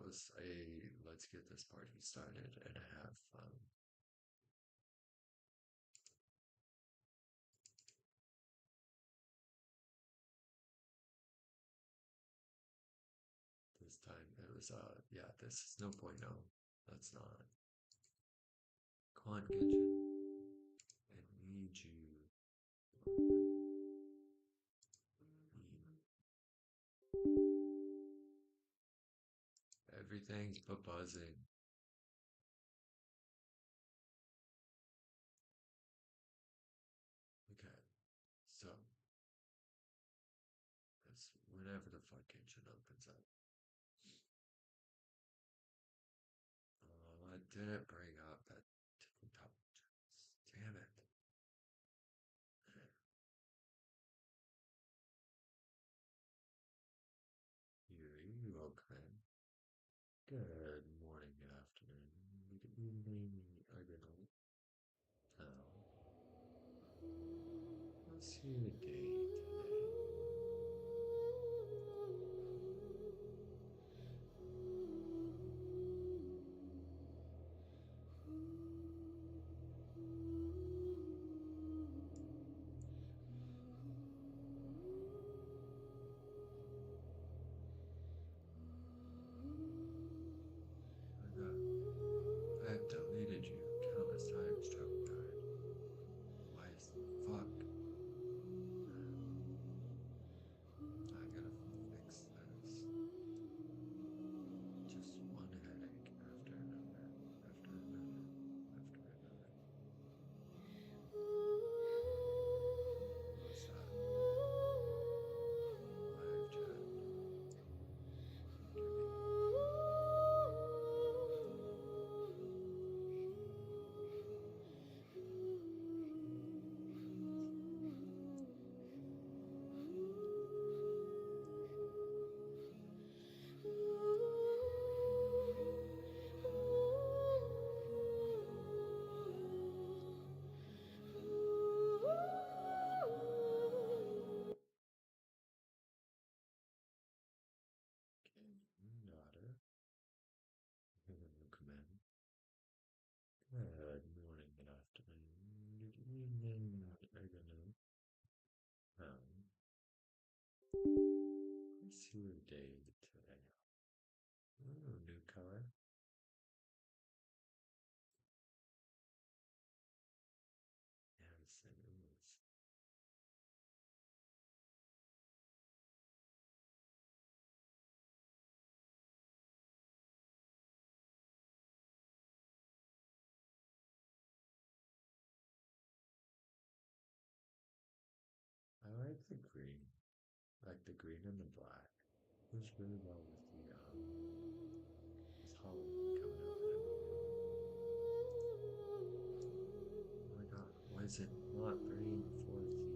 was a let's get this party started and have fun. This time it was yeah, this is no point no. That's not. Come on, Kitchen. I need you. Everything's buzzing. Okay, so it's whenever the fuck kitchen opens up. I didn't bring up that intelligence. Damn it. You welcome in. Good morning, good afternoon, good evening, or good night. What's your day today? I've deleted you countless times, travel guide. Why is fuck? I gotta fix this. Just one headache after another, after another, after another. What's that? Live chat. Give me. Daughter. Come in. Good morning, good afternoon, good evening, good afternoon. What's your day today? Ooh, new color. Yes, it is. I like the green. Like the green and the black. Goes really well with this Halloween coming up in a minute. Oh my god, why is it not bringing forth the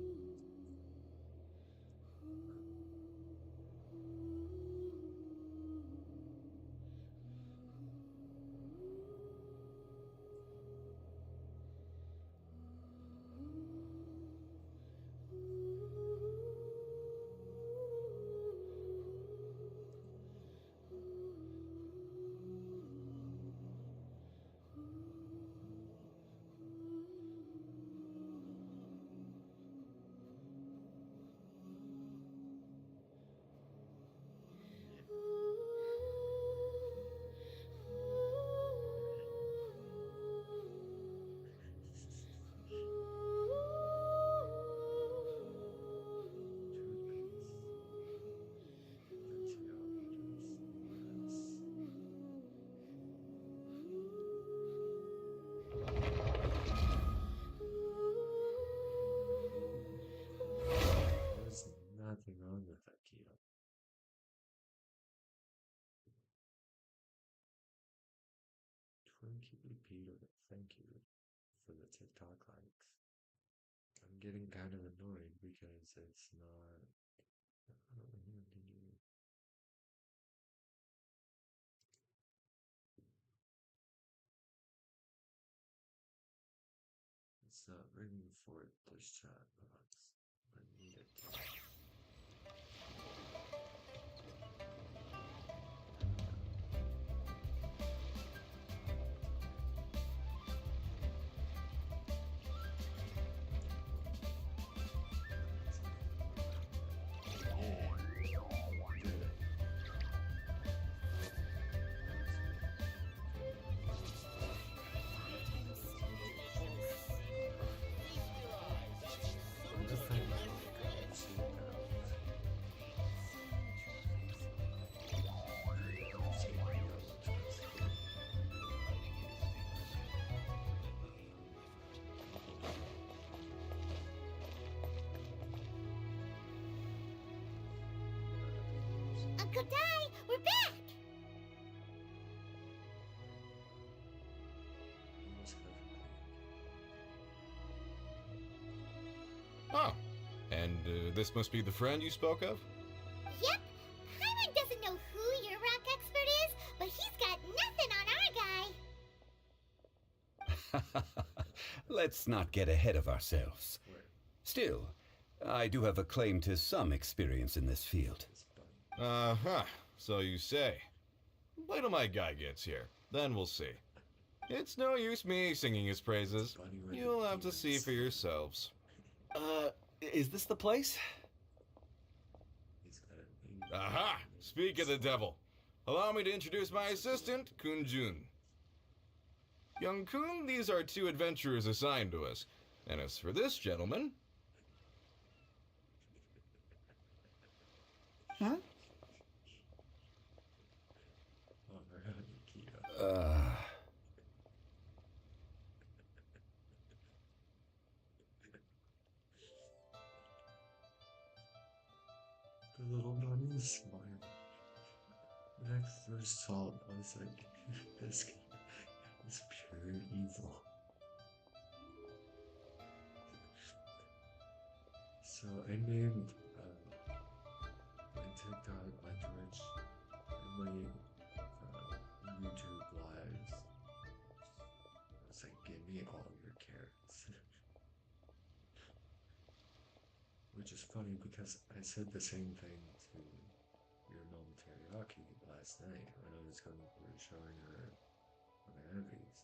There's nothing wrong with that keto. Twinkie Peter, thank you for the TikTok likes. I'm getting kind of annoyed because it's not. It's not bringing forth this chat box. I need it to. Uncle Dai, we're back! Oh, and this must be the friend you spoke of? Yep. Hyman doesn't know who your rock expert is, but he's got nothing on our guy. Let's not get ahead of ourselves. Still, I do have a claim to some experience in this field. Uh-huh, so you say. Wait till my guy gets here, then we'll see. It's no use me singing his praises. You'll have to see for yourselves. Is this the place? Aha! Speak of the devil. Allow me to introduce my assistant, Kun Jun. Young Kun, these are 2 adventurers assigned to us. And as for this gentleman... Huh? The little bunny smiled. When I first saw it, I was like, this guy is pure evil. So I named my TikTok, my Twitch, and my YouTube lives. I was like, give me all your carrots. Which is funny because I said the same thing to your mom Teriyaki last night when I was going through showing her my enemies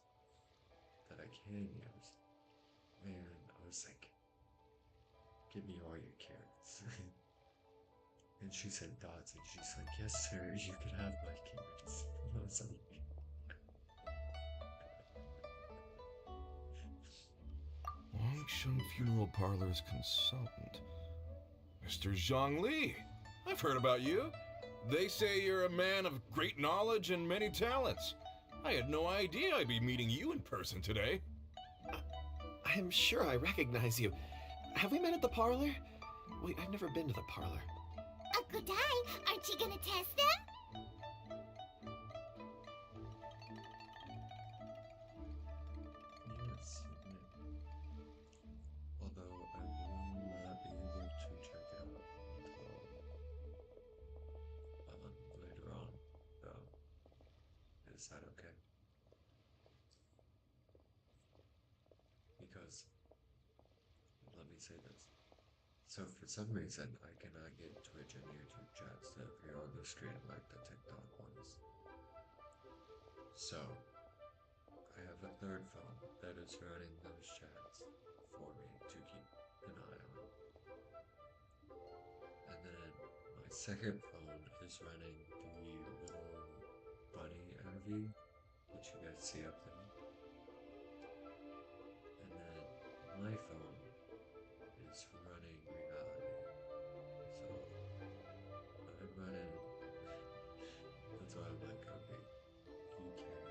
that I can use. And I was like, give me all your carrots. And she said dots, and she's like, yes sir, you can have my carrots. And I was like, Longsheng Funeral Parlor's consultant. Mr. Zhongli, I've heard about you. They say you're a man of great knowledge and many talents. I had no idea I'd be meeting you in person today. I'm sure I recognize you. Have we met at the parlor? Wait, I've never been to the parlor. Uncle Dai, aren't you gonna test them? yes, you may. Although I will not be able to check it out until later on, though. Is that okay? Because, let me say this. So for some reason, I cannot get Twitch and YouTube chats to appear on the screen like the TikTok ones. So, I have a third phone that is running those chats for me to keep an eye on. And then my second phone is running the little bunny MV, which you guys see up there. And then my phone is running reality. So I'm running. That's why I'm like, okay, you can.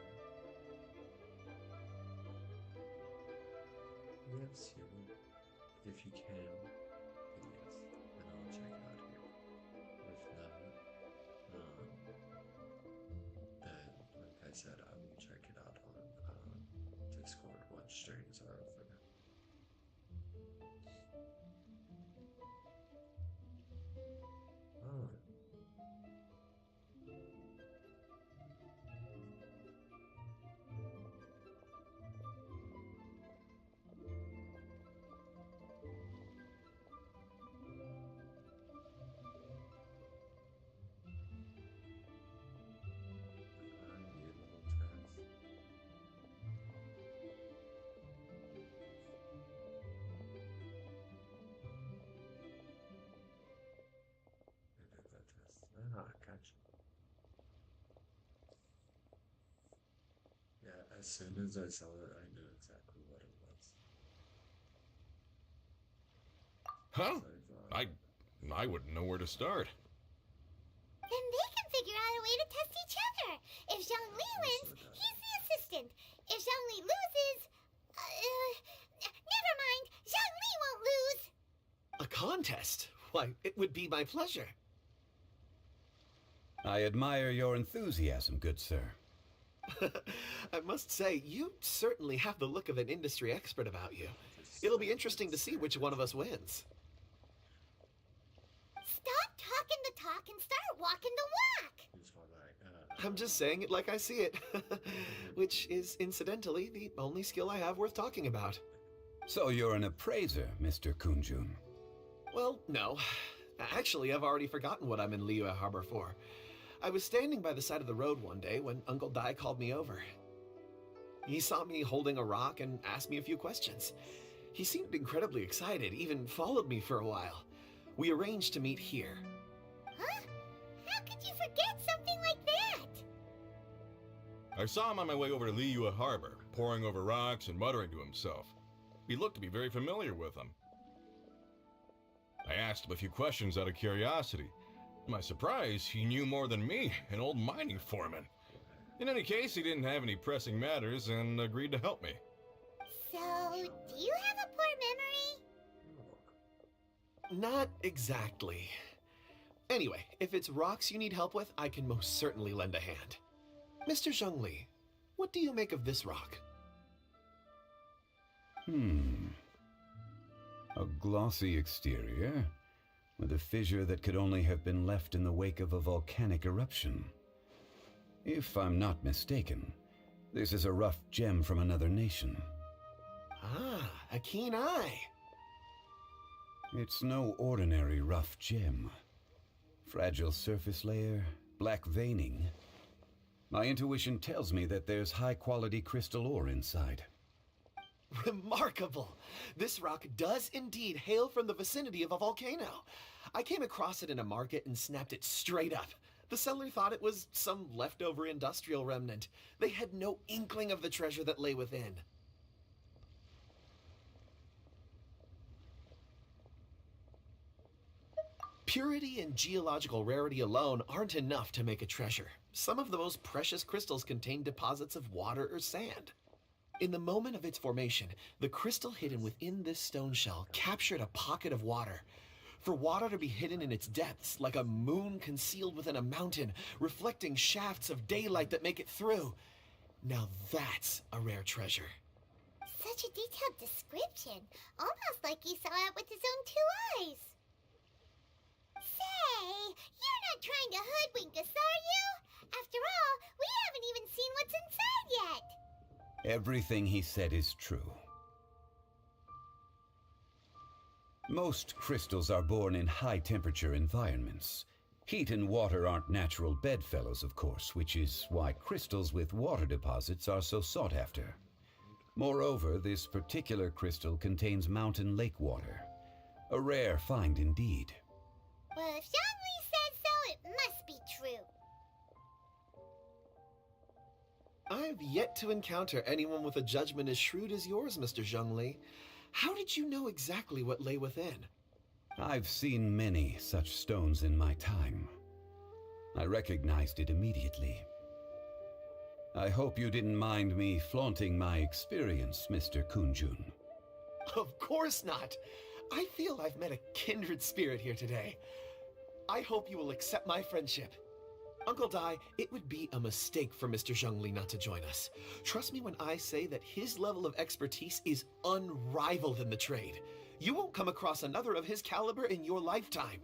Yes, you will. If you can, then yes, then I'll check it out here. If not, then like I said, I will check it out on Discord once streams are over. Oh. Ah, gotcha. Yeah, as soon as I saw it, I knew exactly what it was. Huh? So I thought, I wouldn't know where to start. Then they can figure out a way to test each other. If Zhongli wins, he's the assistant. If Zhongli loses, never mind. Zhongli won't lose. A contest? Why, it would be my pleasure. I admire your enthusiasm, good sir. I must say, you certainly have the look of an industry expert about you. It'll be interesting to see which one of us wins. Stop talking the talk and start walking the walk. Here's my I'm just saying it like I see it, which is, incidentally, the only skill I have worth talking about. So you're an appraiser, Mr. Kunjun. Well, no. Actually, I've already forgotten what I'm in Liyue Harbor for. I was standing by the side of the road one day when Uncle Dai called me over. He saw me holding a rock and asked me a few questions. He seemed incredibly excited, even followed me for a while. We arranged to meet here. Huh? How could you forget something like that? I saw him on my way over to Liyue Harbor, poring over rocks and muttering to himself. He looked to be very familiar with them. I asked him a few questions out of curiosity. To my surprise, he knew more than me, an old mining foreman. In any case, he didn't have any pressing matters and agreed to help me. So, do you have a poor memory? Not exactly. Anyway, if it's rocks you need help with, I can most certainly lend a hand. Mr. Zhongli, what do you make of this rock? A glossy exterior, with a fissure that could only have been left in the wake of a volcanic eruption. If I'm not mistaken, this is a rough gem from another nation. Ah, a keen eye. It's no ordinary rough gem. Fragile surface layer, black veining. My intuition tells me that there's high-quality crystal ore inside. Remarkable! This rock does indeed hail from the vicinity of a volcano. I came across it in a market and snapped it straight up. The seller thought it was some leftover industrial remnant. They had no inkling of the treasure that lay within. Purity and geological rarity alone aren't enough to make a treasure. Some of the most precious crystals contain deposits of water or sand. In the moment of its formation, the crystal hidden within this stone shell captured a pocket of water. For water to be hidden in its depths, like a moon concealed within a mountain, reflecting shafts of daylight that make it through. Now that's a rare treasure. Such a detailed description, almost like he saw it with his own 2 eyes. Say, you're not trying to hoodwink us, are you? After all, we haven't even seen what's inside yet. Everything he said is true. Most crystals are born in high-temperature environments. Heat and water aren't natural bedfellows, of course, which is why crystals with water deposits are so sought after. Moreover, this particular crystal contains mountain lake water. A rare find indeed. Well, if Zhongli says so, it must be true. I've yet to encounter anyone with a judgment as shrewd as yours, Mr. Zhongli. How did you know exactly what lay within? I've seen many such stones in my time. I recognized it immediately. I hope you didn't mind me flaunting my experience, Mr. Kunjun. Of course not. I feel I've met a kindred spirit here today. I hope you will accept my friendship. Uncle Dai, it would be a mistake for Mr. Zhongli not to join us. Trust me when I say that his level of expertise is unrivaled in the trade. You won't come across another of his caliber in your lifetime.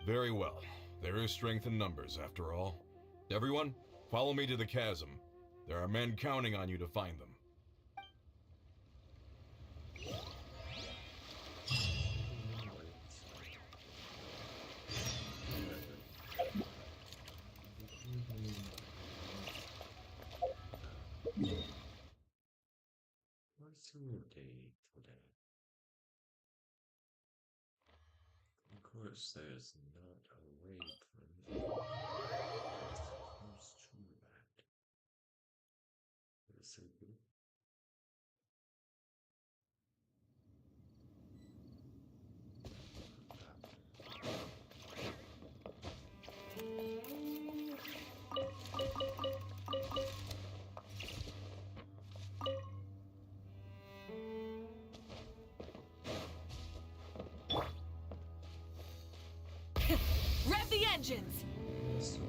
Very well. There is strength in numbers, after all. Everyone, follow me to the chasm. There are men counting on you to find them. What's your day today? Of course, there's not a way from who's true that. Is it good? Rev the engines! Yes, sir.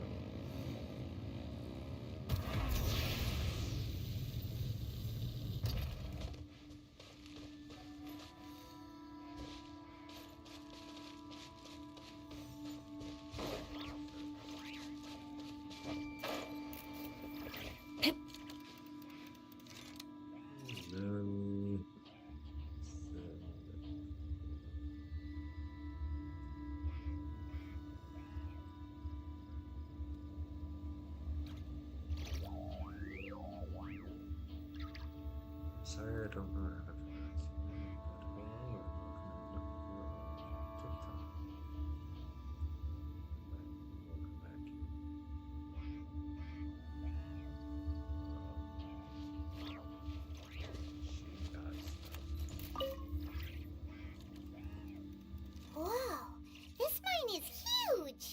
I don't know how to pronounce it. Hello, and welcome to TikTok. Welcome back. She got stuff. Whoa, this mine is huge.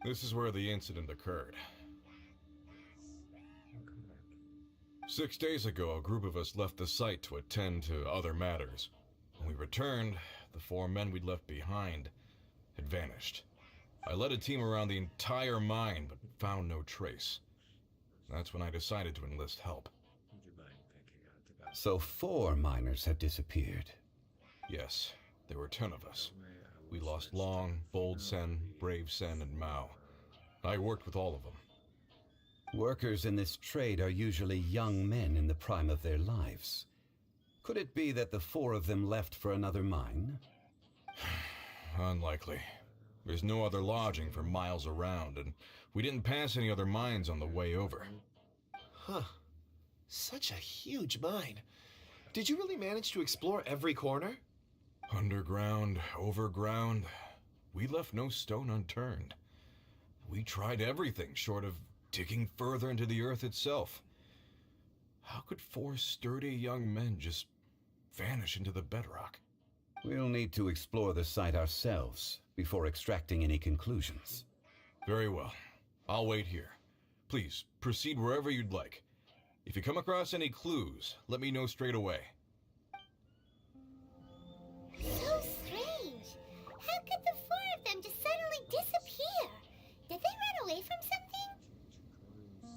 This is where the incident occurred. Welcome back. 6 days ago, a group of us left the site to attend to other matters. When we returned, the 4 men we'd left behind had vanished. I led a team around the entire mine, but found no trace. That's when I decided to enlist help. Would you mind picking out the guy? So 4 miners have disappeared. Yes, there were 10 of us. Way I We will lost search Long, them. Bold Sen, Brave Sen, and Mao. I worked with all of them. Workers in this trade are usually young men in the prime of their lives. Could it be that the 4 of them left for another mine? Unlikely. There's no other lodging for miles around, and we didn't pass any other mines on the way over. Huh. Such a huge mine. Did you really manage to explore every corner? Underground, overground, we left no stone unturned. We tried everything short of digging further into the earth itself. How could 4 sturdy young men just vanish into the bedrock? We'll need to explore the site ourselves before extracting any conclusions. Very well. I'll wait here. Please, proceed wherever you'd like. If you come across any clues, let me know straight away. So strange. How could the 4 of them just suddenly disappear? Did they run away from something?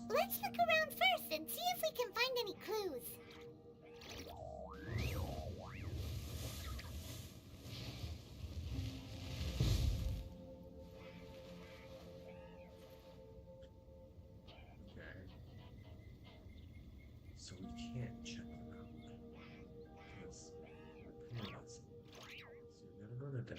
Let's look around first and see if we can find any clues. Okay. So we can't check them out. Because we're peanuts. So you're gonna run it down.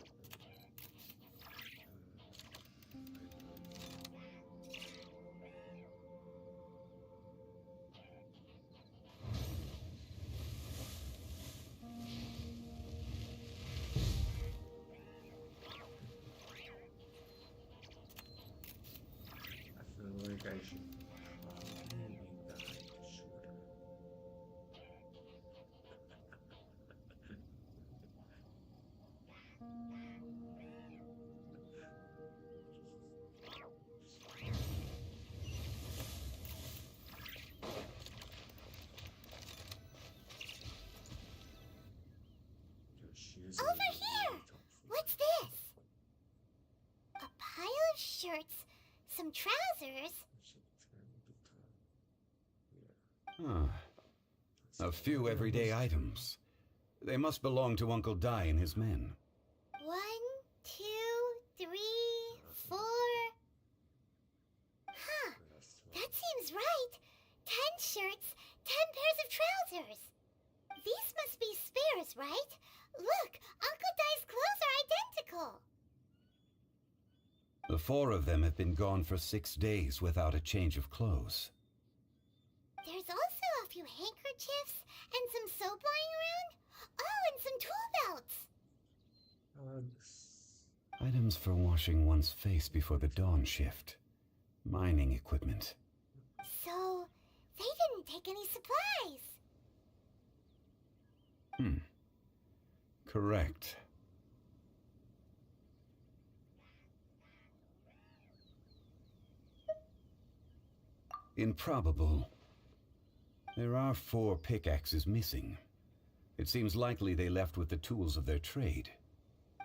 I feel like I should probably make the hike shorter. Over here! What's this? A pile of shirts, some trousers. A few everyday items. They must belong to Uncle Dai and his men. 1, 2, 3, 4. Huh, that seems right. 10 shirts, 10 pairs of trousers. These must be spares, right? Look, Uncle Dai's clothes are identical. The 4 of them have been gone for 6 days without a change of clothes. There's also a few handkerchiefs and some soap lying around. Oh, and some tool belts. Items for washing one's face before the dawn shift. Mining equipment. So, they didn't take any supplies. Correct. Improbable. There are 4 pickaxes missing. It seems likely they left with the tools of their trade.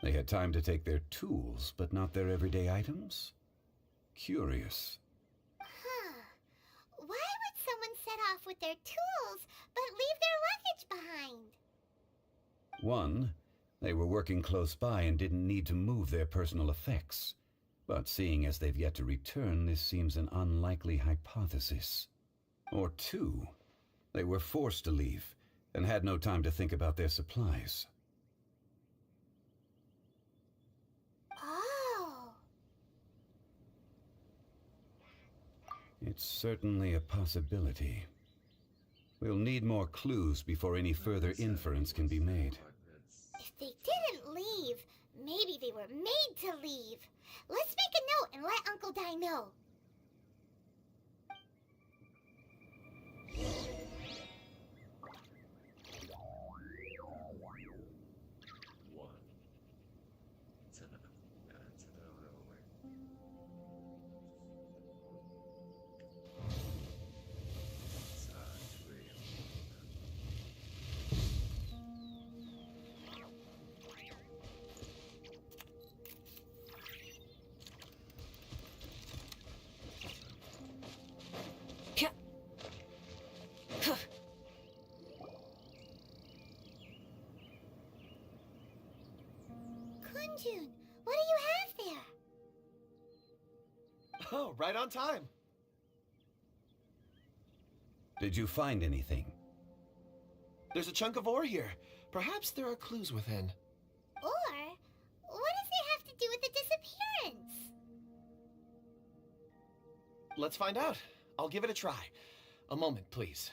They had time to take their tools, but not their everyday items? Curious. Huh. Why would someone set off with their tools, but leave their luggage behind? 1, they were working close by and didn't need to move their personal effects. But seeing as they've yet to return, this seems an unlikely hypothesis. Or 2, they were forced to leave and had no time to think about their supplies. Oh. It's certainly a possibility. We'll need more clues before any further inference can be made. If they didn't leave, maybe they were made to leave. Let's make a note and let Uncle Di know. One. It's an, yeah, it's an away. Three. Kunjun, what do you have there? Oh, right on time. Did you find anything? There's a chunk of ore here. Perhaps there are clues within. Or, what does it have to do with the disappearance? Let's find out. I'll give it a try. A moment, please.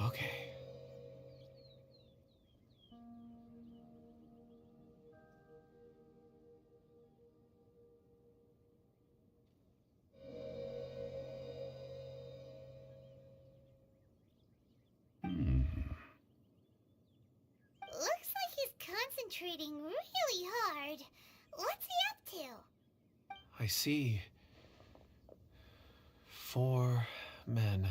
Okay. Looks like he's concentrating really hard. What's he up to? I see 4 men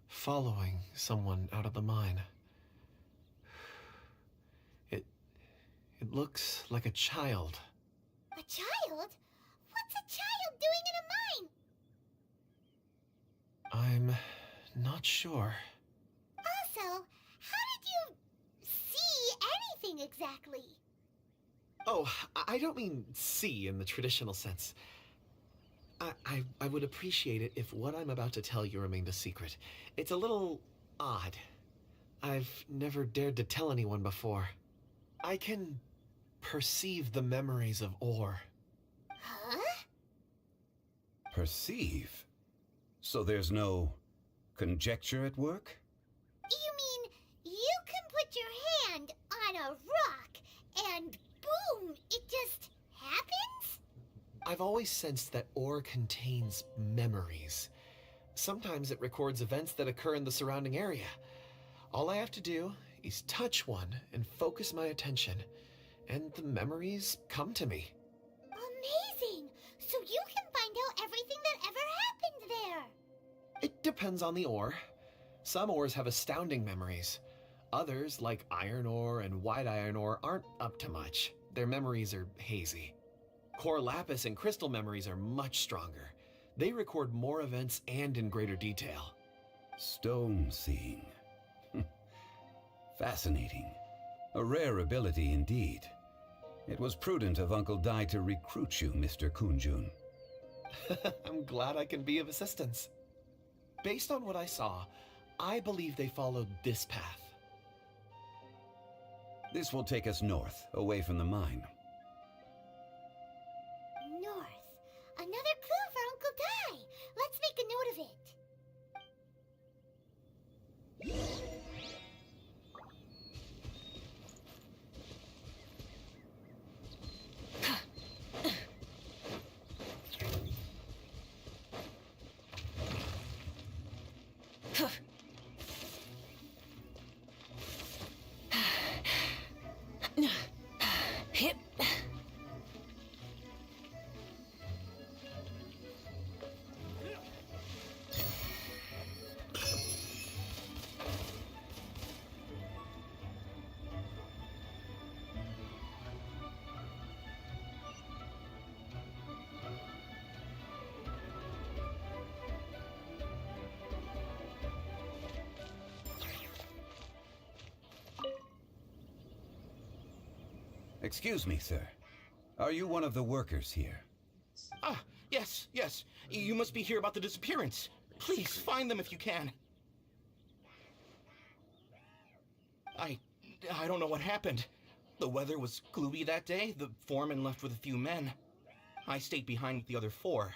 following someone out of the mine. It looks like a child. A child? What's a child doing in a mine? I'm not sure. Also, how did you see anything exactly? Oh, I don't mean see in the traditional sense. I would appreciate it if what I'm about to tell you remained a secret. It's a little odd. I've never dared to tell anyone before. I can perceive the memories of ore. Huh? Perceive? So there's no conjecture at work? You mean you can put your hand on a rock and boom, it just happens? I've always sensed that ore contains memories. Sometimes it records events that occur in the surrounding area. All I have to do is touch one and focus my attention, and the memories come to me. Amazing! So you can find out everything that ever happened there. It depends on the ore. Some ores have astounding memories. Others, like iron ore and white iron ore, aren't up to much. Their memories are hazy. Core lapis and crystal memories are much stronger. They record more events and in greater detail. Stone seeing. Fascinating. A rare ability indeed. It was prudent of Uncle Di to recruit you, Mr. Kunjun. I'm glad I can be of assistance. Based on what I saw, I believe they followed this path. This will take us north, away from the mine. North. Another clue for Uncle Di. Let's make a note of it. Hip. Excuse me, sir. Are you one of the workers here? Ah, yes. You must be here about the disappearance. Please, find them if you can. I don't know what happened. The weather was gloomy that day. The foreman left with a few men. I stayed behind with the other 4.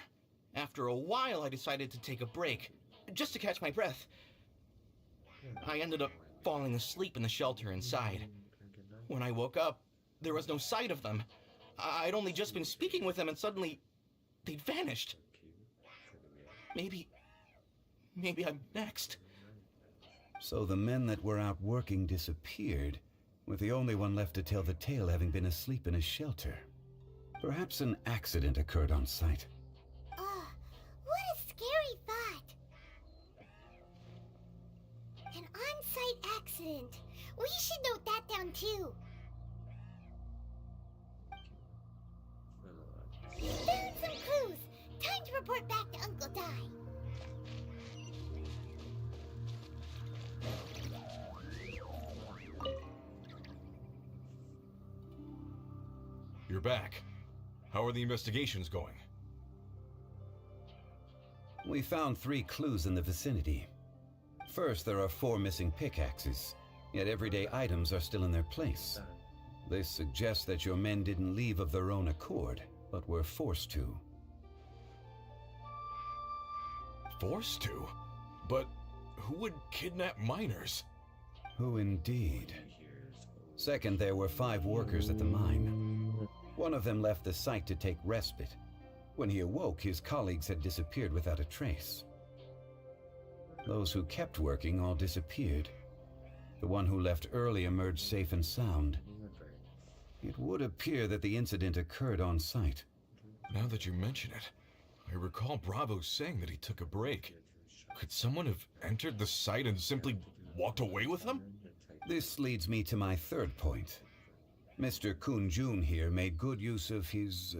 After a while, I decided to take a break, just to catch my breath. I ended up falling asleep in the shelter inside. When I woke up, there was no sight of them. I'd only just been speaking with them and suddenly they'd vanished. Maybe I'm next. So the men that were out working disappeared, with the only one left to tell the tale having been asleep in a shelter. Perhaps an accident occurred on site. Ugh, what a scary thought. An on-site accident. We should note that down too. Found some clues. Time to report back to Uncle Di. You're back. How are the investigations going? We found 3 clues in the vicinity. First, there are 4 missing pickaxes, yet everyday items are still in their place. This suggests that your men didn't leave of their own accord, but were forced to. Forced to? But who would kidnap miners? Who indeed? Second, there were 5 workers at the mine. One of them left the site to take respite. When he awoke, his colleagues had disappeared without a trace. Those who kept working all disappeared. The one who left early emerged safe and sound. It would appear that the incident occurred on site. Now that you mention it, I recall Bravo saying that he took a break. Could someone have entered the site and simply walked away with them? This leads me to my 3rd point. Mr. Kun-jun here made good use of his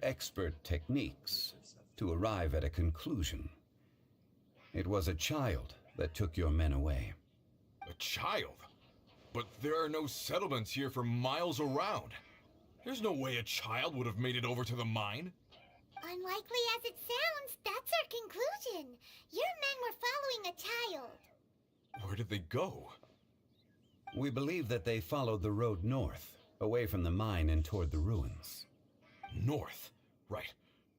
expert techniques to arrive at a conclusion. It was a child that took your men away. A child? But there are no settlements here for miles around. There's no way a child would have made it over to the mine. Unlikely as it sounds, that's our conclusion. Your men were following a child. Where did they go? We believe that they followed the road north, away from the mine and toward the ruins. North. Right.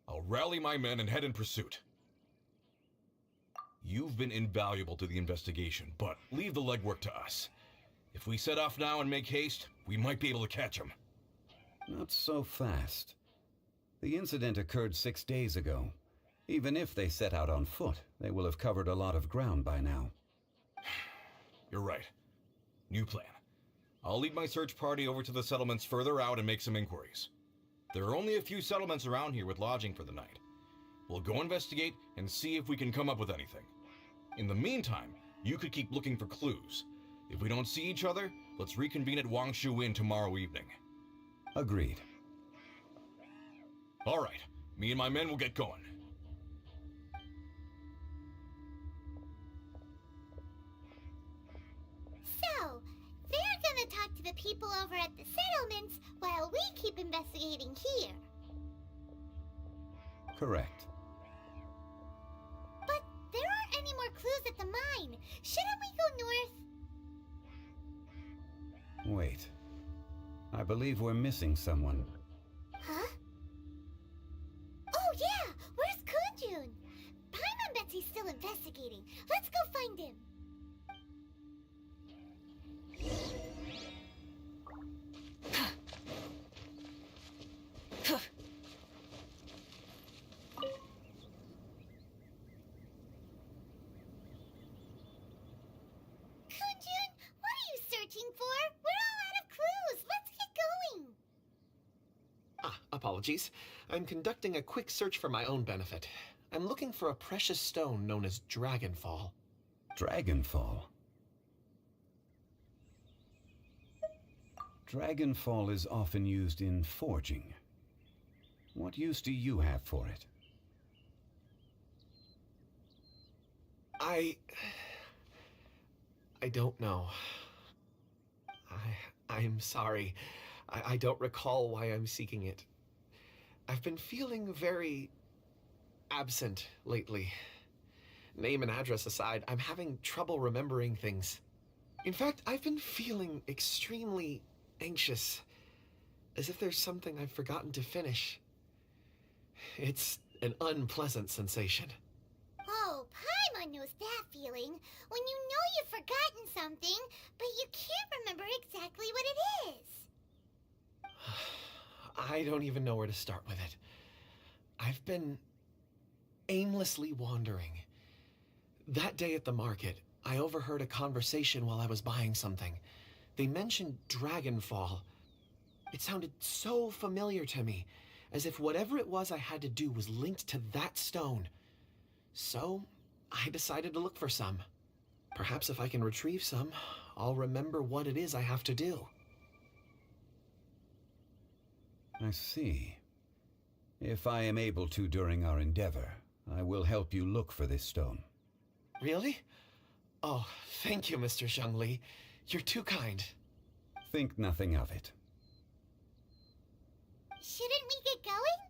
I'll rally my men and head in pursuit. You've been invaluable to the investigation, but leave the legwork to us. If we set off now and make haste, we might be able to catch them. Not so fast. The incident occurred 6 days ago. Even if they set out on foot, they will have covered a lot of ground by now. You're right. New plan. I'll lead my search party over to the settlements further out and make some inquiries. There are only a few settlements around here with lodging for the night. We'll go investigate and see if we can come up with anything. In the meantime, you could keep looking for clues. If we don't see each other, let's reconvene at Wangshu Inn tomorrow evening. Agreed. All right. Me and my men will get going. So, they're gonna talk to the people over at the settlements while we keep investigating here. Correct. But there aren't any more clues at the mine. Shouldn't we go north? Wait. I believe we're missing someone. Huh? Oh yeah! Where's Kunjun? Paimon bets he's still investigating. Let's go find him. Kunjun, what are you searching for? We're all out of clues. Let's get going. Apologies. I'm conducting a quick search for my own benefit. I'm looking for a precious stone known as Dragonfall. Dragonfall? Dragonfall is often used in forging. What use do you have for it? I don't know. I'm sorry. I don't recall why I'm seeking it. I've been feeling very absent lately. Name and address aside, I'm having trouble remembering things. In fact, I've been feeling extremely anxious, as if there's something I've forgotten to finish. It's an unpleasant sensation. Oh, Paimon knows that feeling, when you know you've forgotten something, but you can't remember exactly what it is. I don't even know where to start with it. I've been aimlessly wandering. That day at the market, I overheard a conversation while I was buying something. They mentioned Dragonfall. It sounded so familiar to me, as if whatever it was I had to do was linked to that stone. So, I decided to look for some. Perhaps if I can retrieve some, I'll remember what it is I have to do. I see. If I am able to during our endeavor, I will help you look for this stone. Really? Oh, thank you, Mr. Zhongli. You're too kind. Think nothing of it. Shouldn't we get going?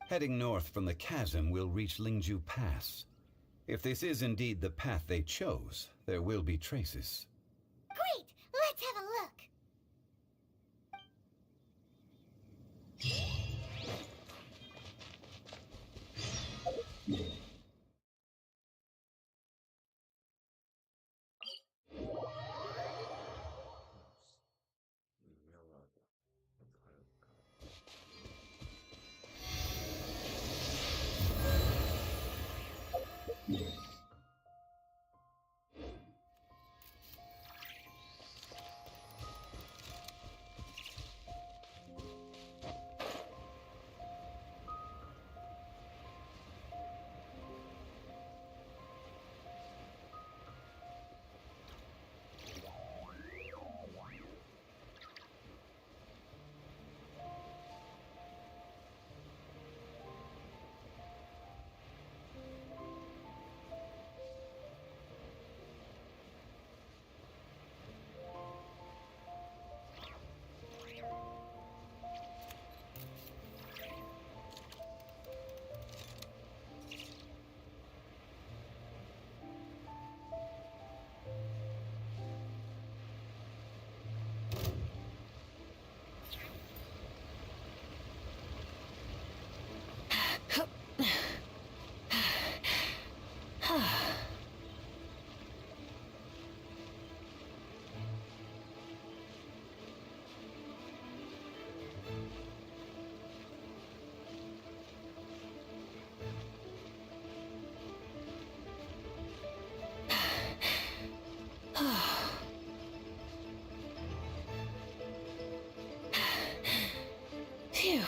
Heading north from the chasm, we'll reach Lingju Pass. If this is indeed the path they chose, there will be traces. Great! Let's have a look. Phew.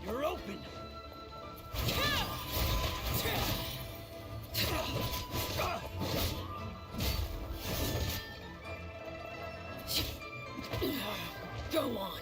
You're open! Go on.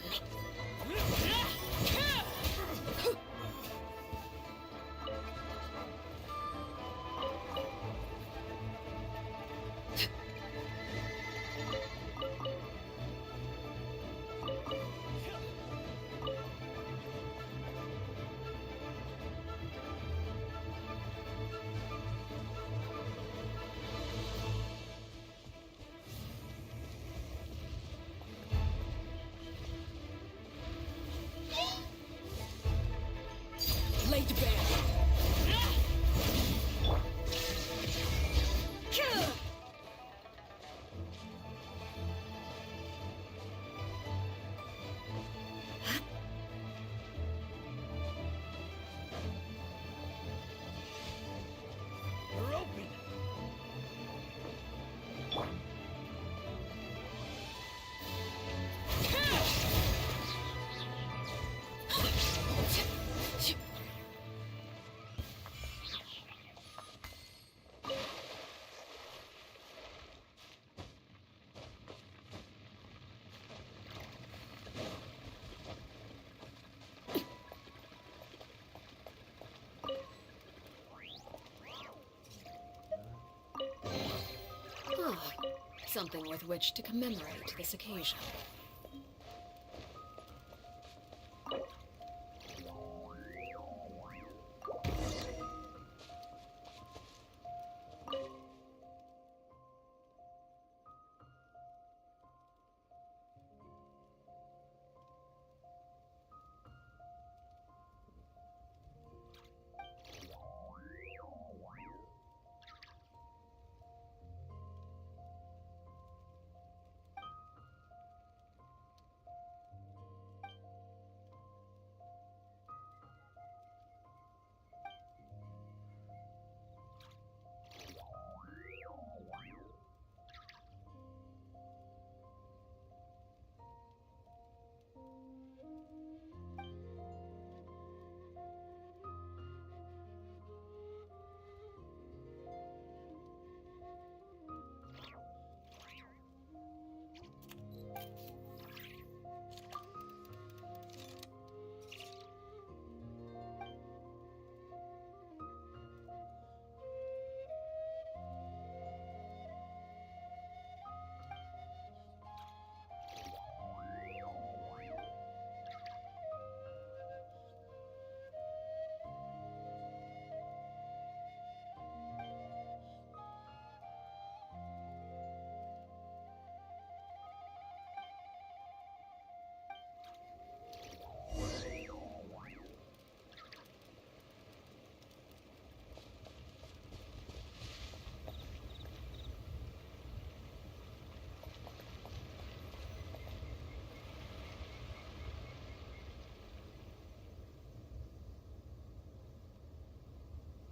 Something with which to commemorate this occasion.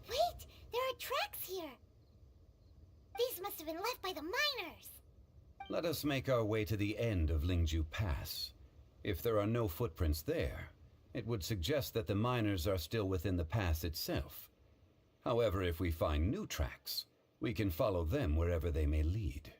Wait! There are tracks here! These must have been left by the miners! Let us make our way to the end of Lingju Pass. If there are no footprints there, it would suggest that the miners are still within the pass itself. However, if we find new tracks, we can follow them wherever they may lead.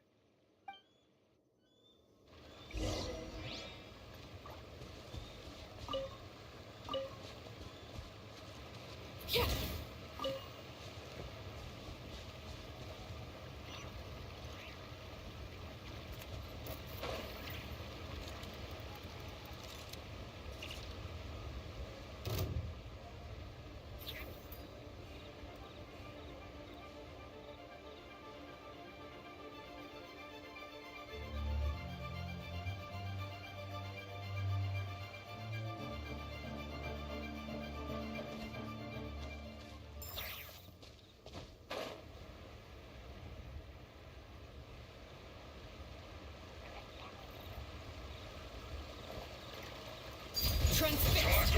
Transfixed!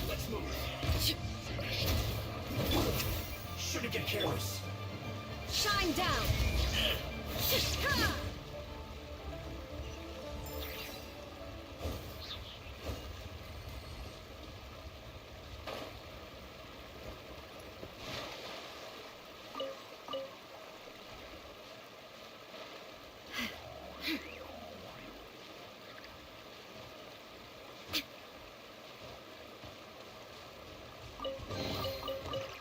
Let's move. Shouldn't get careless. Shine down!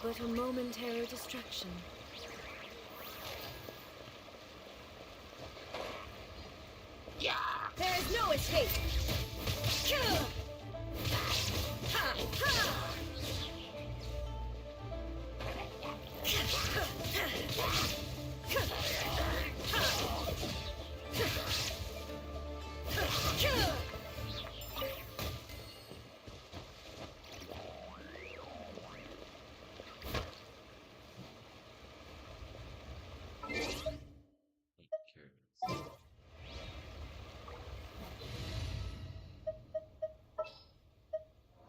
But a momentary distraction. There is no escape! Ha! Ha!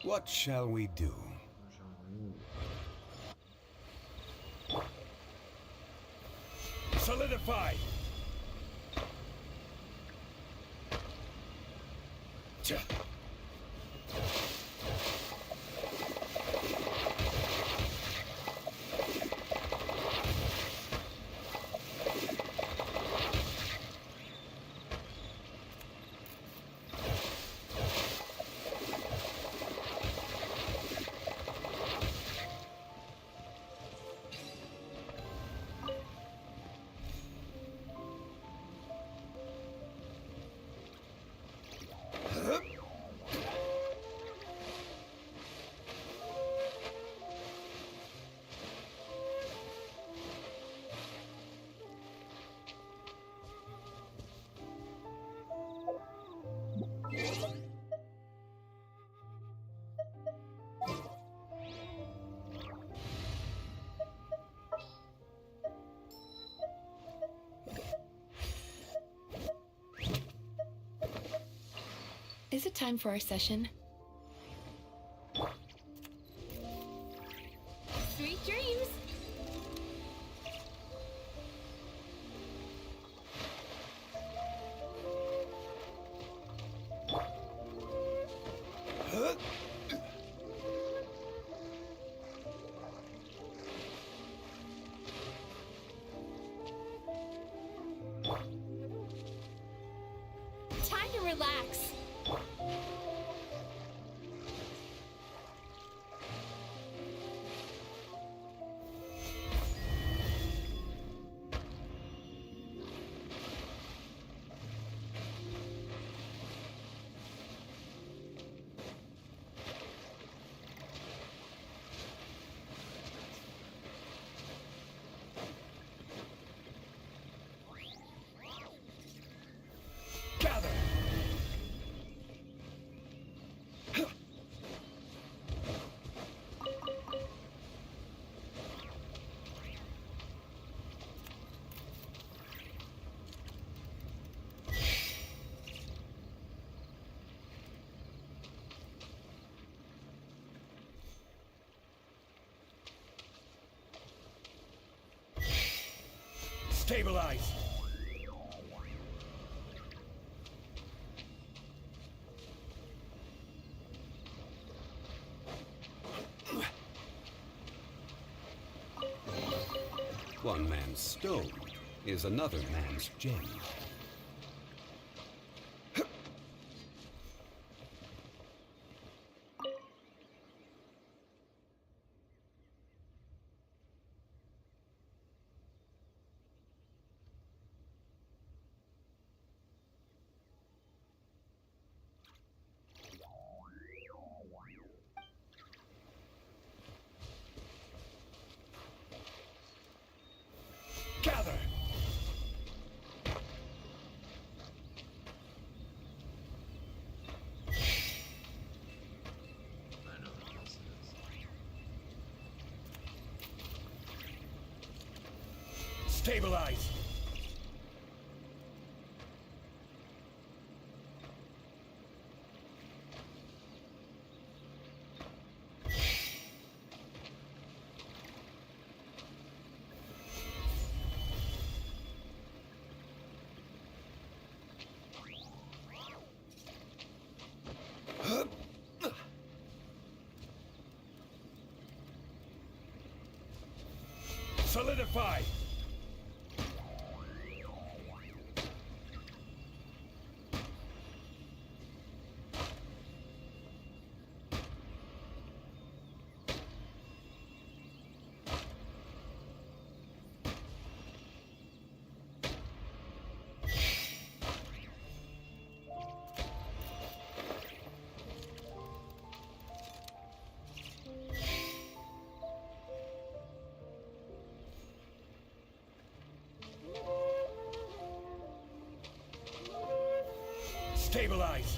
What shall we do? Solidify! Is it time for our session? Sweet dreams! Time to relax. Gather! Stabilize! One man's stone is another man's gem. Gather! I know what this is. Stabilize! Solidify! Stabilize!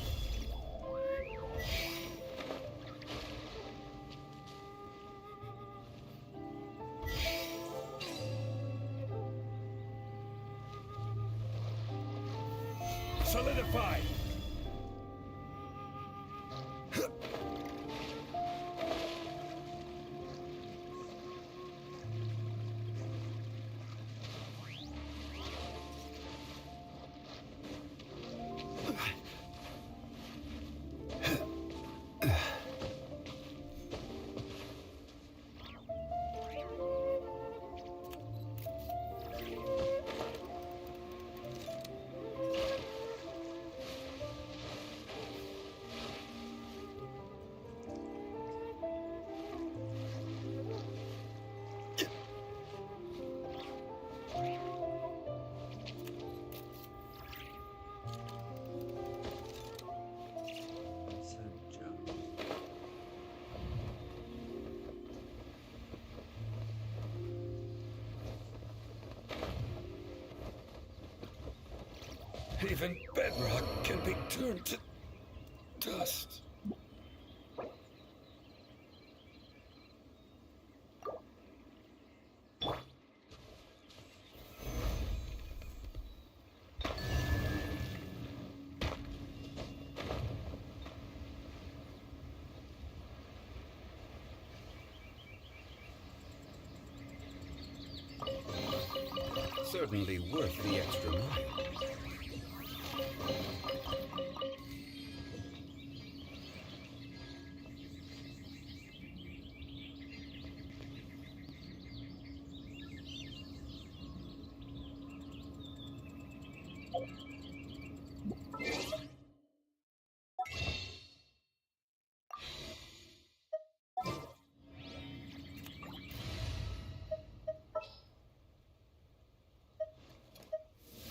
Solidify! Even bedrock can be turned to dust. certainly worth the extra mile.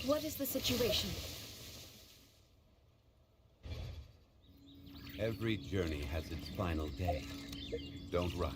What is the situation? Every journey has its final day. Don't rush.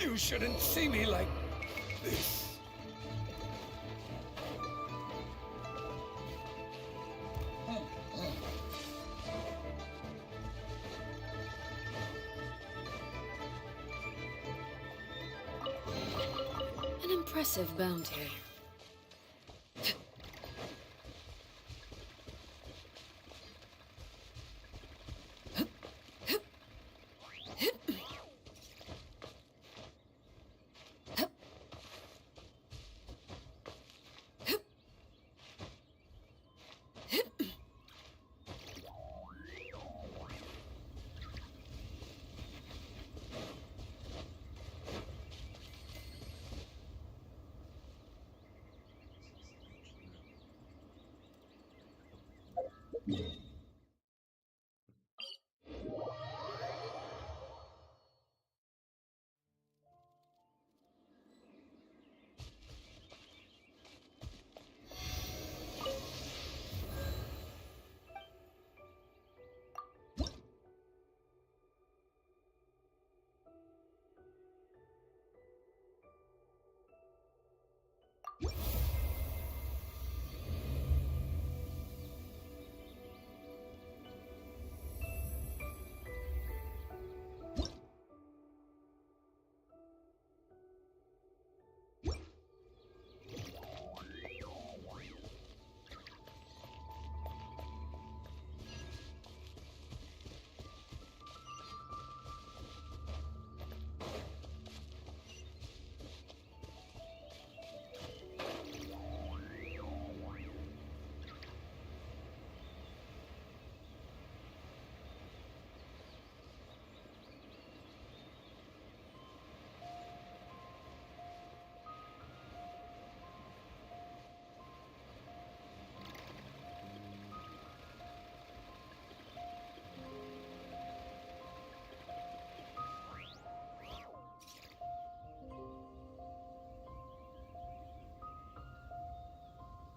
You shouldn't see me like this. An impressive bounty.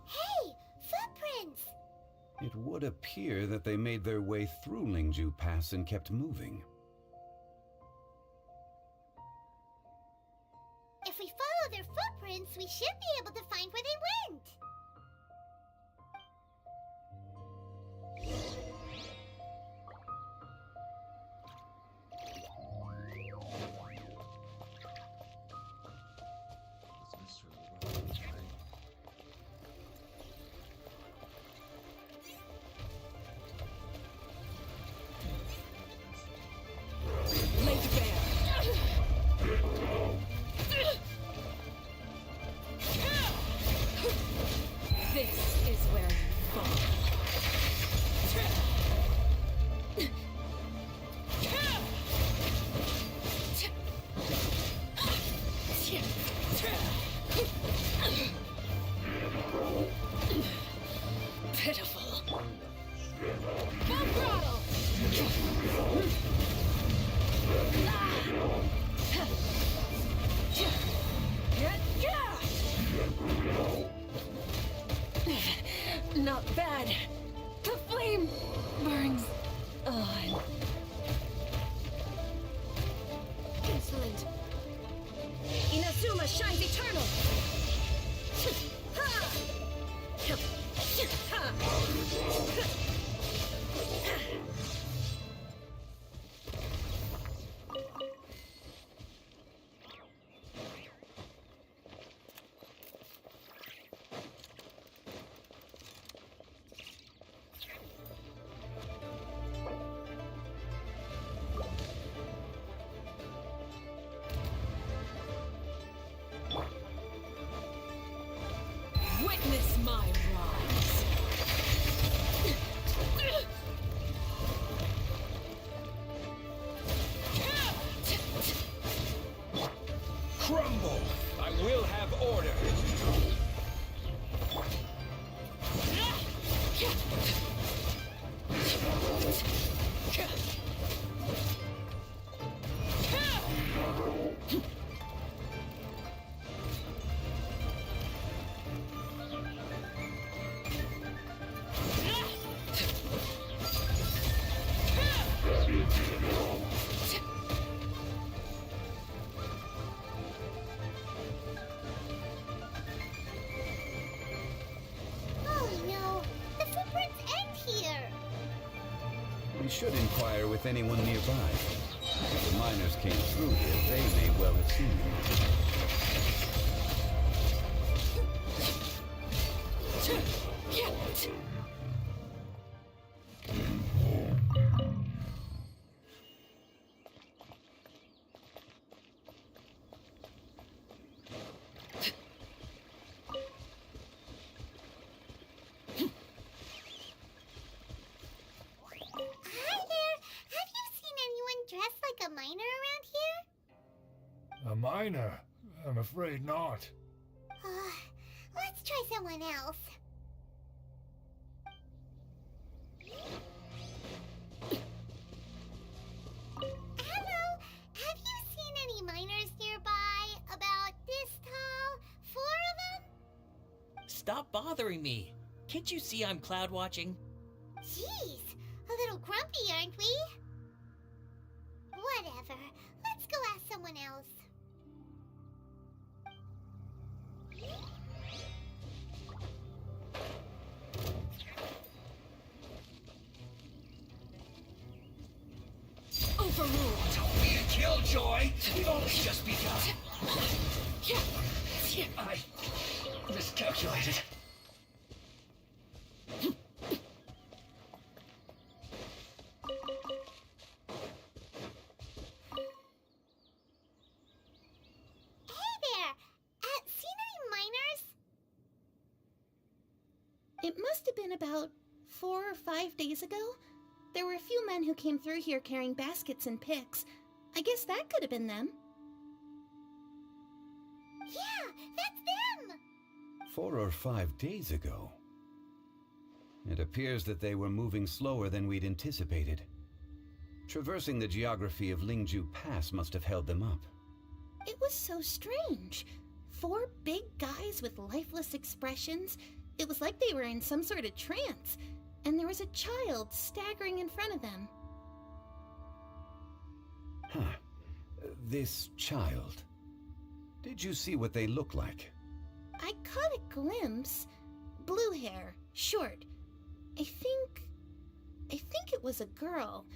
Hey, footprints! It would appear that they made their way through Lingju Pass and kept moving. If we follow their footprints, we should be able to find where they went. It's Mr. Robbins, right? Laid bare. crumble. I will have order. Oh no, the footprints end here. We should inquire with anyone nearby. If the miners came through here, they may well have seen them. Hi there. Have you seen anyone dressed like a miner around here? A miner? I'm afraid not. Let's try someone else. Hello. Have you seen any miners nearby? About this tall? 4 of them? Stop bothering me. Can't you see I'm cloud watching? Jeez, a little grumpy, aren't we? Whatever. Let's go ask someone else. Overruled. Don't be a killjoy. We've only just begun. I miscalculated. Hey there! Seen any miners? It must have been about 4 or 5 days ago. There were a few men who came through here carrying baskets and picks. I guess that could have been them. Yeah, that's them! 4 or 5 days ago. It appears that they were moving slower than we'd anticipated. Traversing the geography of Lingju Pass must have held them up. It was so strange. 4 big guys with lifeless expressions. It was like they were in some sort of trance. And there was a child staggering in front of them. Huh. This child. Did you see what they look like? I caught a glimpse. Blue hair, short. I think it was a girl.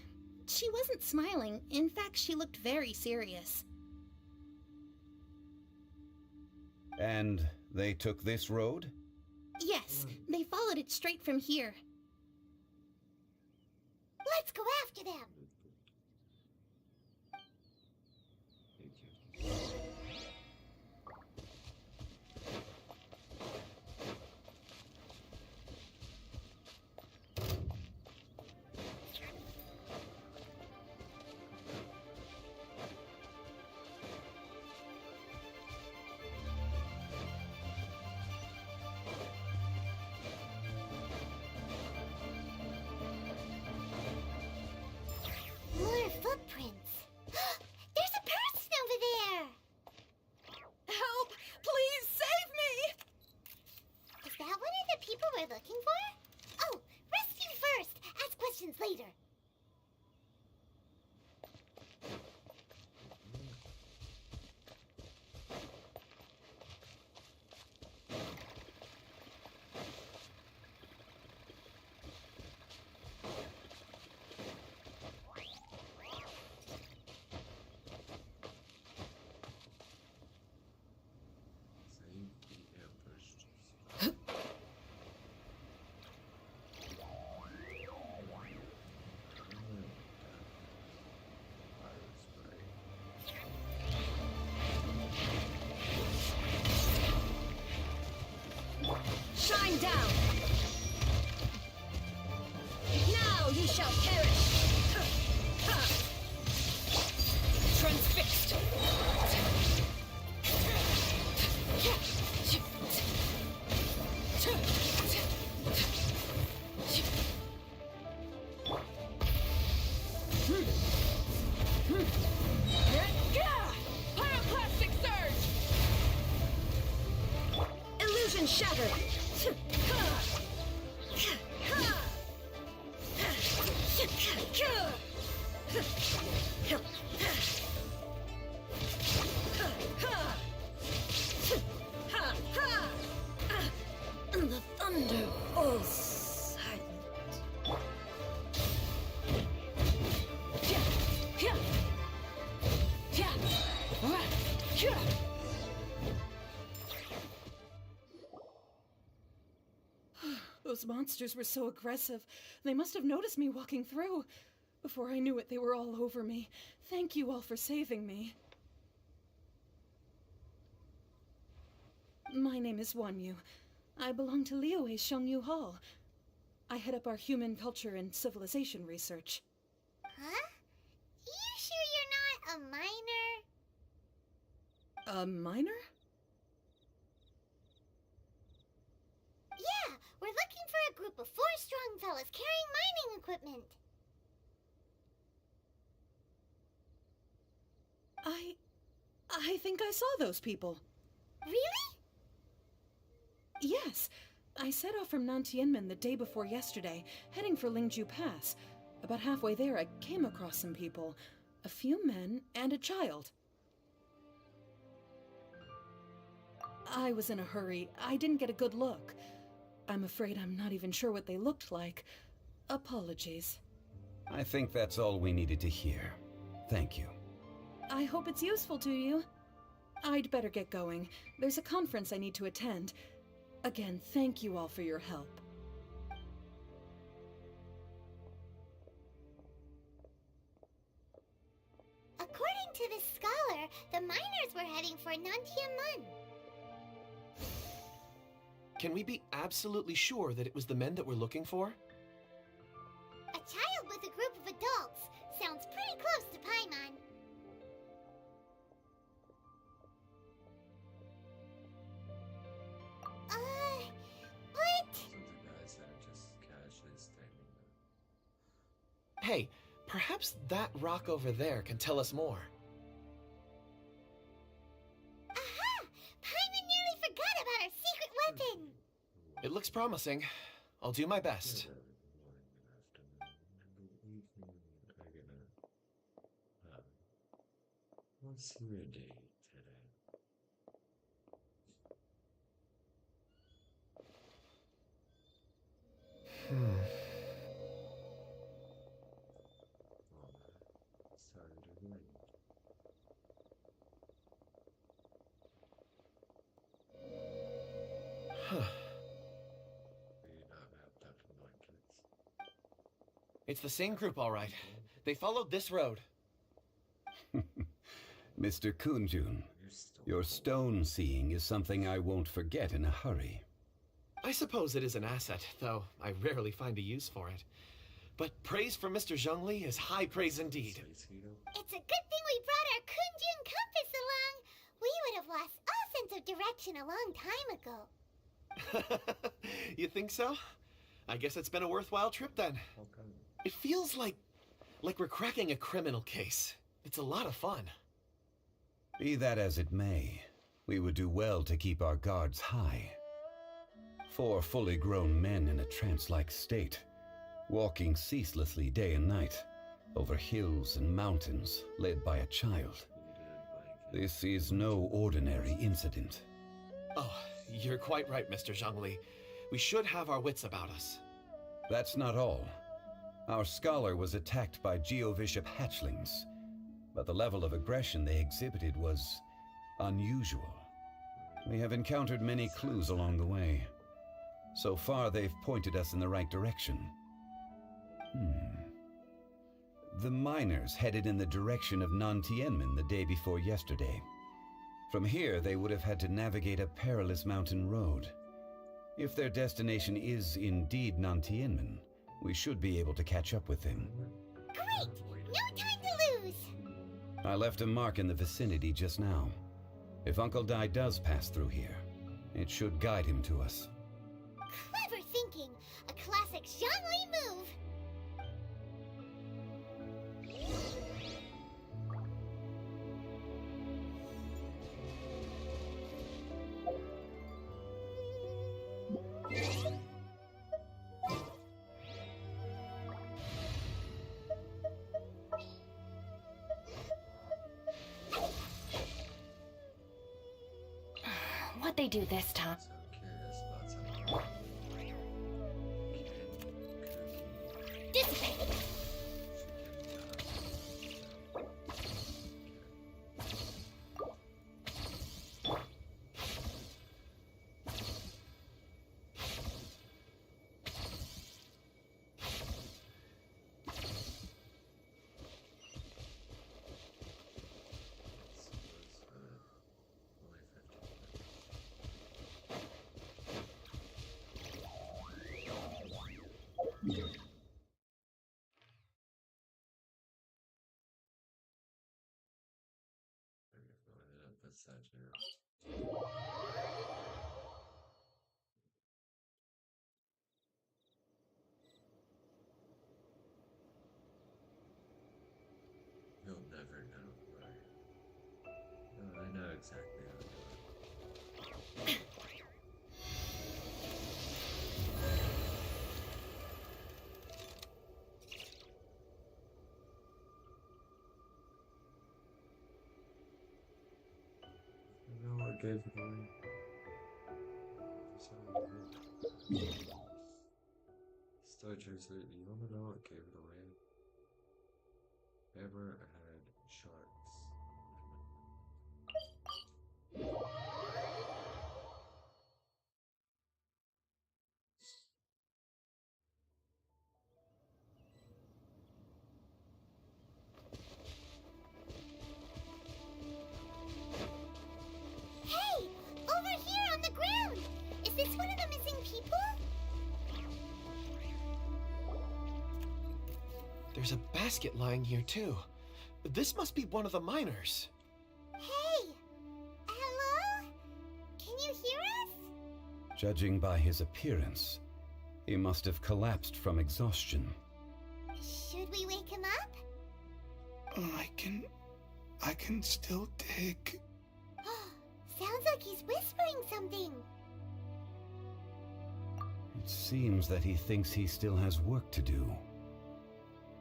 She wasn't smiling. In fact, she looked very serious. And they took this road? Yes, they followed it straight from here. Let's go after them! More footprints. There's a person over there. Help! Please save me! Is that one of the people we're looking for? Oh, rescue first. Ask questions later. Save the ambushed. Shine down! Now you shall perish! Transfixed! and shatter. And the thunder falls silent. Those monsters were so aggressive. They must have noticed me walking through. Before I knew it, they were all over me. Thank you all for saving me. My name is Wanyu. I belong to Liyue's Shengyu Hall. I head up our human culture and civilization research. Huh? You sure you're not a minor? A minor? Yeah, we're looking for a group of 4 strong fellas carrying mining equipment. I think I saw those people. Really? Yes. I set off from Nantianmen the day before yesterday, heading for Lingju Pass. About halfway there, I came across some people. A few men and a child. I was in a hurry. I didn't get a good look. I'm afraid I'm not even sure what they looked like. Apologies. I think that's all we needed to hear. Thank you. I hope it's useful to you. I'd better get going. There's a conference I need to attend. Again, thank you all for your help. According to this scholar, the miners were heading for Nantianmen. Can we be absolutely sure that it was the men that we're looking for? A child with a group of adults. Sounds pretty close to Paimon. What? Some of the guys that are just casually standing there. Hey, perhaps that rock over there can tell us more. Aha! Paimon nearly forgot about our secret weapon. It looks promising. I'll do my best. What's your day today? Starting to rain. Huh. Do you not have that blankets? It's the same group, all right. They followed this road. Mr. Kunjun, your stone seeing is something I won't forget in a hurry. I suppose it is an asset, though I rarely find a use for it. But praise from Mr. Zhongli is high praise indeed. It's a good thing we brought our Kunjun compass along. We would have lost all sense of direction a long time ago. You think so? I guess it's been a worthwhile trip then. Okay. It feels like we're cracking a criminal case. It's a lot of fun. Be that as it may, we would do well to keep our guards high. 4 fully grown men in a trance-like state, walking ceaselessly day and night, over hills and mountains, led by a child. This is no ordinary incident. Oh, you're quite right, Mr. Zhongli. We should have our wits about us. That's not all. Our scholar was attacked by Geovishap hatchlings, but the level of aggression they exhibited was unusual. We have encountered many clues along the way. So far, they've pointed us in the right direction. The miners headed in the direction of Nantianmen the day before yesterday. From here, they would have had to navigate a perilous mountain road. If their destination is indeed Nantianmen, we should be able to catch up with them. Great! No time to lose! I left a mark in the vicinity just now. If Uncle Dai does pass through here, it should guide him to us. Clever thinking! A classic Zhongli move! How'd they do this time? So I'm curious about something. Dissipate! That's that general. You'll never know, right? No, I know exactly how to do it. You know what gave it away? Star Chaser, you wanna know what gave it away? Ever had sharks. Hey! Over here on the ground! Is this one of the missing people? There's a basket lying here, too. This must be one of the miners. Hey! Hello? Can you hear us? Judging by his appearance, he must have collapsed from exhaustion. Should we wake him up? I can still dig. Sounds like he's whispering something. It seems that he thinks he still has work to do.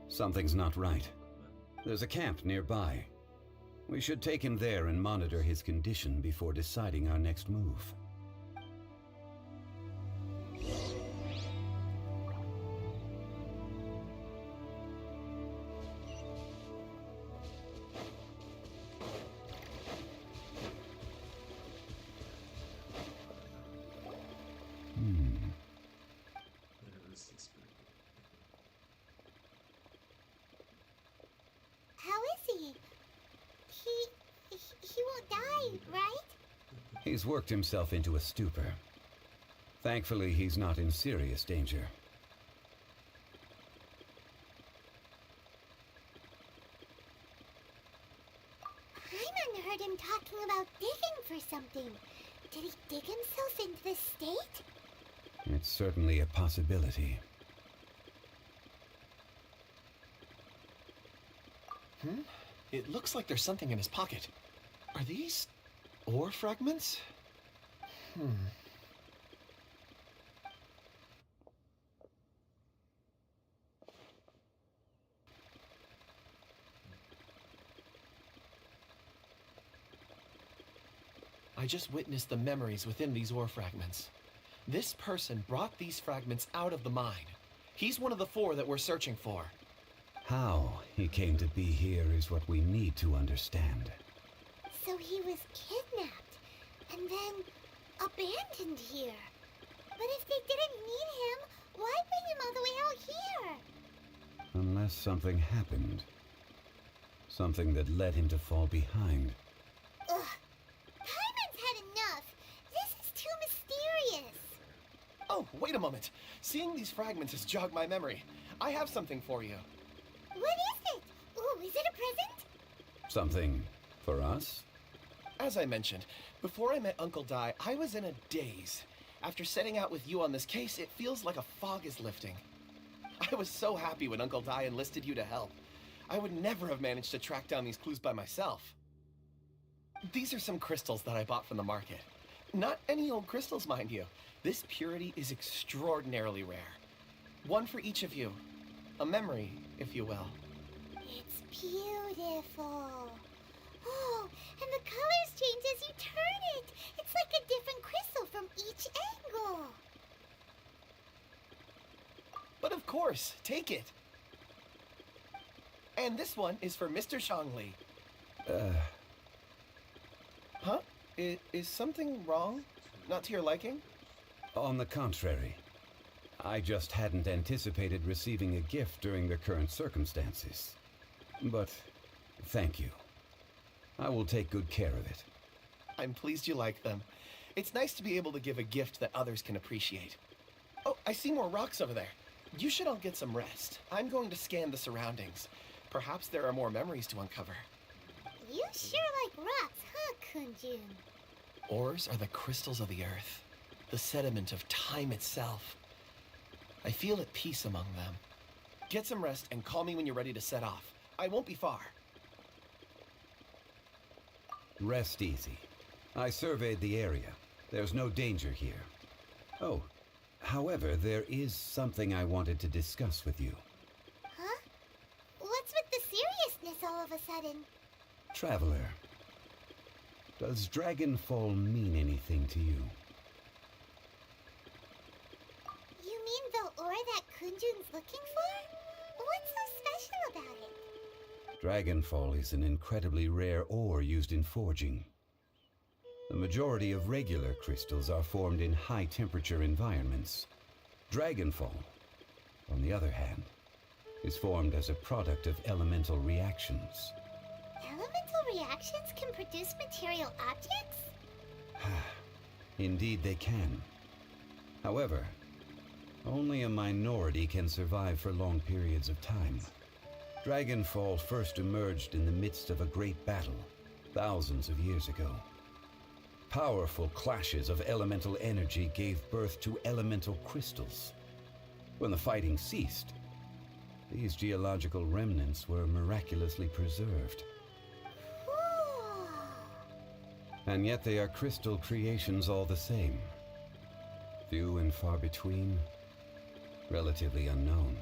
Something's not right. There's a camp nearby. We should take him there and monitor his condition before deciding our next move. How is he? He won't die, right? He's worked himself into a stupor. Thankfully, he's not in serious danger. Hyman heard him talking about digging for something. Did he dig himself into this state? It's certainly a possibility. It looks like there's something in his pocket. Are these ore fragments? I just witnessed the memories within these ore fragments. This person brought these fragments out of the mine. He's one of the 4 that we're searching for. How he came to be here is what we need to understand. So he was kidnapped and then abandoned here. But if they didn't need him, why bring him all the way out here? Unless something happened. Something that led him to fall behind. Ugh. Hyman's had enough. This is too mysterious. Oh, wait a moment. Seeing these fragments has jogged my memory. I have something for you. What is it? Oh, is it a present? Something for us? As I mentioned, before I met Uncle Di, I was in a daze. After setting out with you on this case, it feels like a fog is lifting. I was so happy when Uncle Di enlisted you to help. I would never have managed to track down these clues by myself. These are some crystals that I bought from the market. Not any old crystals, mind you. This purity is extraordinarily rare. One for each of you. A memory, if you will. It's beautiful. Oh, and the colors change as you turn it. It's like a different course. Take it. And this one is for Mr. Zhongli. Huh? Is something wrong? Not to your liking? On the contrary, I just hadn't anticipated receiving a gift during the current circumstances. But thank you. I will take good care of it. I'm pleased you like them. It's nice to be able to give a gift that others can appreciate. Oh, I see more rocks over there. You should all get some rest. I'm going to scan the surroundings. Perhaps there are more memories to uncover. You sure like rocks, huh, Kunjun? Ores are the crystals of the earth, the sediment of time itself. I feel at peace among them. Get some rest and call me when you're ready to set off. I won't be far. Rest easy. I surveyed the area. There's no danger here. Oh, however, there is something I wanted to discuss with you. Huh? What's with the seriousness all of a sudden? Traveler, does Dragonfall mean anything to you? You mean the ore that Kunjun's looking for? What's so special about it? Dragonfall is an incredibly rare ore used in forging. The majority of regular crystals are formed in high-temperature environments. Dragonfall, on the other hand, is formed as a product of elemental reactions. Elemental reactions can produce material objects? Indeed they can. However, only a minority can survive for long periods of time. Dragonfall first emerged in the midst of a great battle, thousands of years ago. Powerful clashes of elemental energy gave birth to elemental crystals. When the fighting ceased, these geological remnants were miraculously preserved. And yet they are crystal creations all the same. Few and far between, relatively unknown.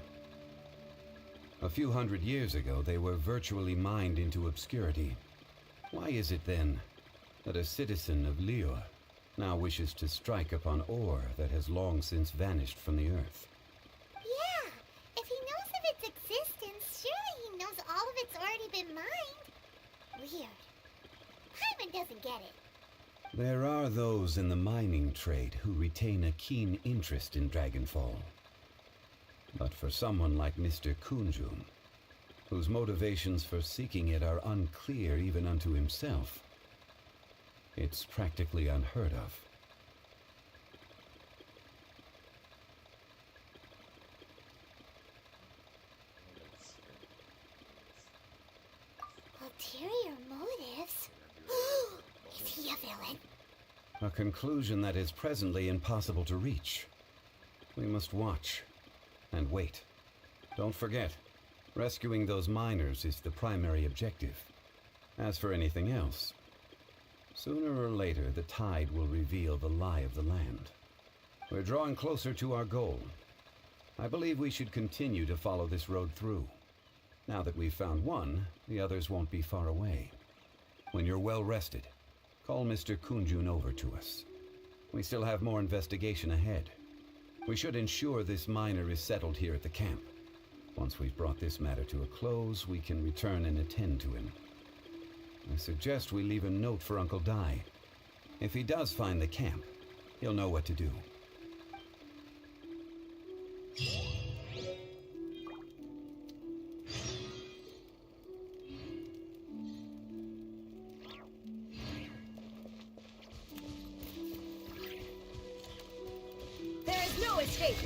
A few hundred years ago, they were virtually mined into obscurity. Why is it then that a citizen of Liu now wishes to strike upon ore that has long since vanished from the earth? Yeah, if he knows of its existence, surely he knows all of it's already been mined. Weird. Hyman doesn't get it. There are those in the mining trade who retain a keen interest in Dragonfall. But for someone like Mr. Kunjun, whose motivations for seeking it are unclear even unto himself, it's practically unheard of. Ulterior motives? Is he a villain? A conclusion that is presently impossible to reach. We must watch and wait. Don't forget, rescuing those miners is the primary objective. As for anything else, sooner or later the tide will reveal the lie of the land. We're drawing closer to our goal. I believe we should continue to follow this road through. Now that we've found one, the others won't be far away. When you're well rested, call Mr. Kunjun over to us. We still have more investigation ahead. We should ensure this miner is settled here at the camp. Once we've brought this matter to a close, we can return and attend to him. I suggest we leave a note for Uncle Dai. If he does find the camp, he'll know what to do. There is no escape!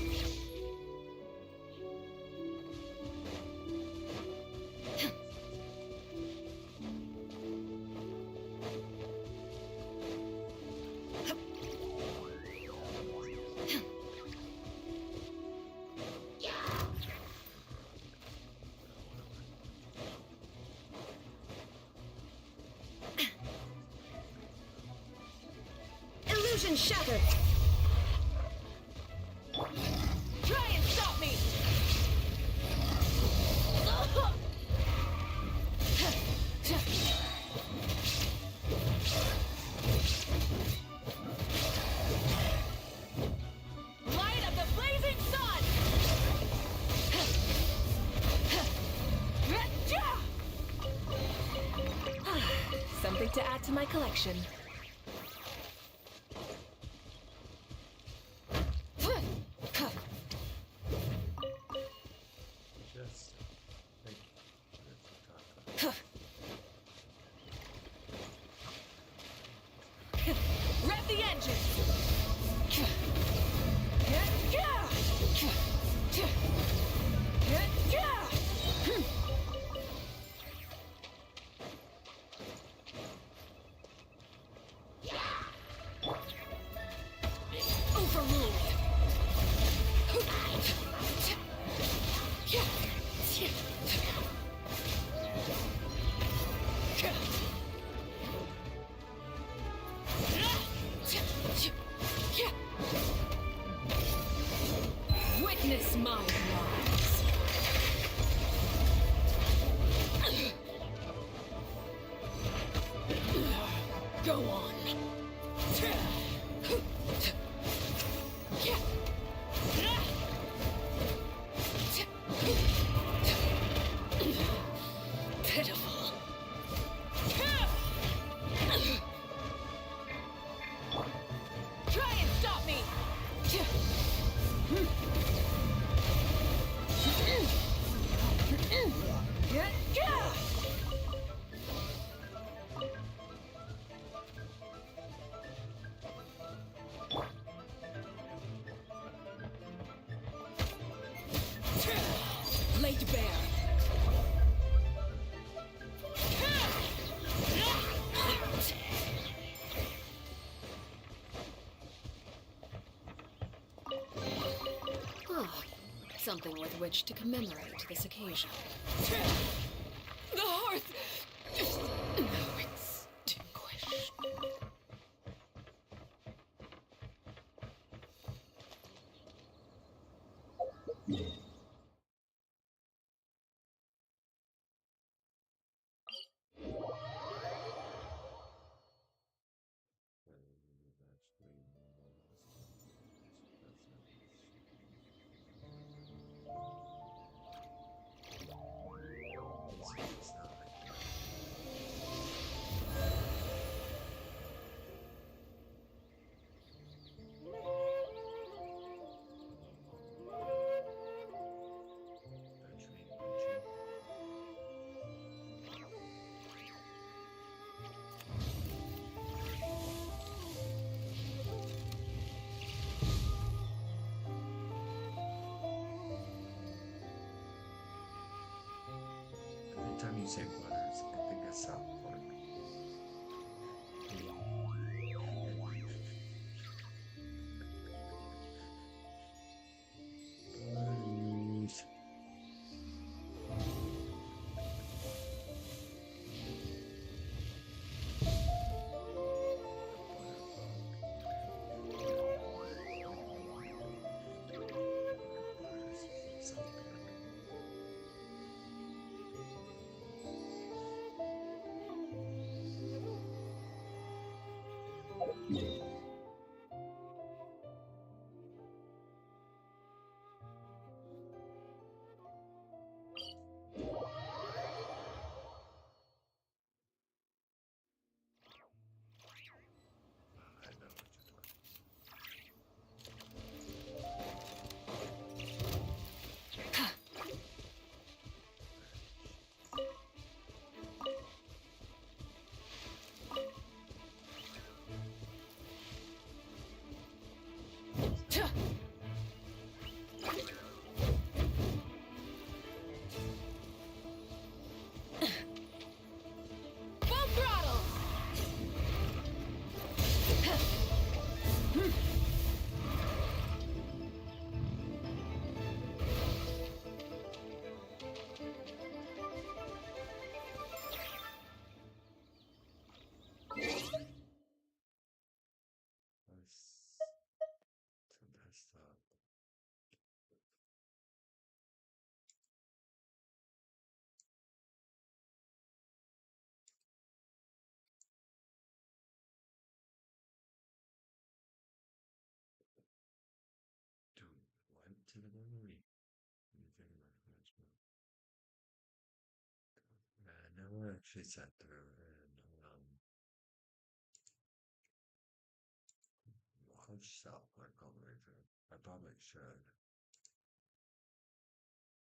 Illusion shattered! Try and stop me! Light of the blazing sun! to add to my collection. Just thank you. Rev the engine! Witness my rise. Go on. Pitiful. Try and stop me. Laid bare. Oh, something with which to commemorate this occasion. The hearth is now extinguished. Anytime you say butters, I think that's South Park. Butters. To the memory. I never actually sat through and South Park all the way through. I probably should.